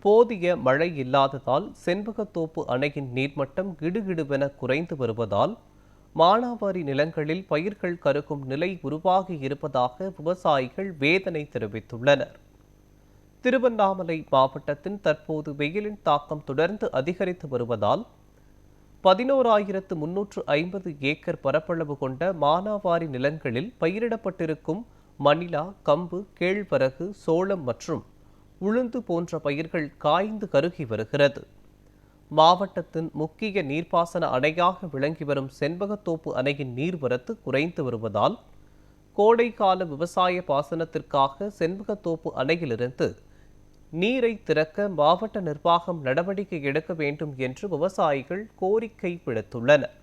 போதிய மழை இல்லாததால் செண்பகத்தோப்பு அணையின் நீர்மட்டம் கிடுகிடுவென குறைந்து வருவதால் மானாவாரி நிலங்களில் பயிர்கள் கருகும் நிலை உருவாகி இருப்பதாக விவசாயிகள் வேதனை தெரிவித்துள்ளனர். திருவண்ணாமலை மாவட்டத்தின் தற்போது வெயிலின் தாக்கம் தொடர்ந்து அதிகரித்து வருவதால் 11,350 ஏக்கர் பரப்பளவு கொண்ட மானாவாரி நிலங்களில் பயிரிடப்பட்டிருக்கும் மணிலா, கம்பு, கேழ்வரகு, சோளம் மற்றும் உளுந்து போன்ற பயிர்கள் காய்ந்து கருகி வருகிறது. மாவட்டத்தின் முக்கிய நீர்ப்பாசன அணையாக விளங்கி வரும் செண்பகத்தோப்பு அணையின் நீர்வரத்து குறைந்து வருவதால் கோடைக்கால விவசாய பாசனத்திற்காக செண்பகத்தோப்பு அணையிலிருந்து நீரை திறக்க மாவட்ட நிர்வாகம் நடவடிக்கை எடுக்க வேண்டும் என்று விவசாயிகள் கோரிக்கை விடுத்துள்ளனர்.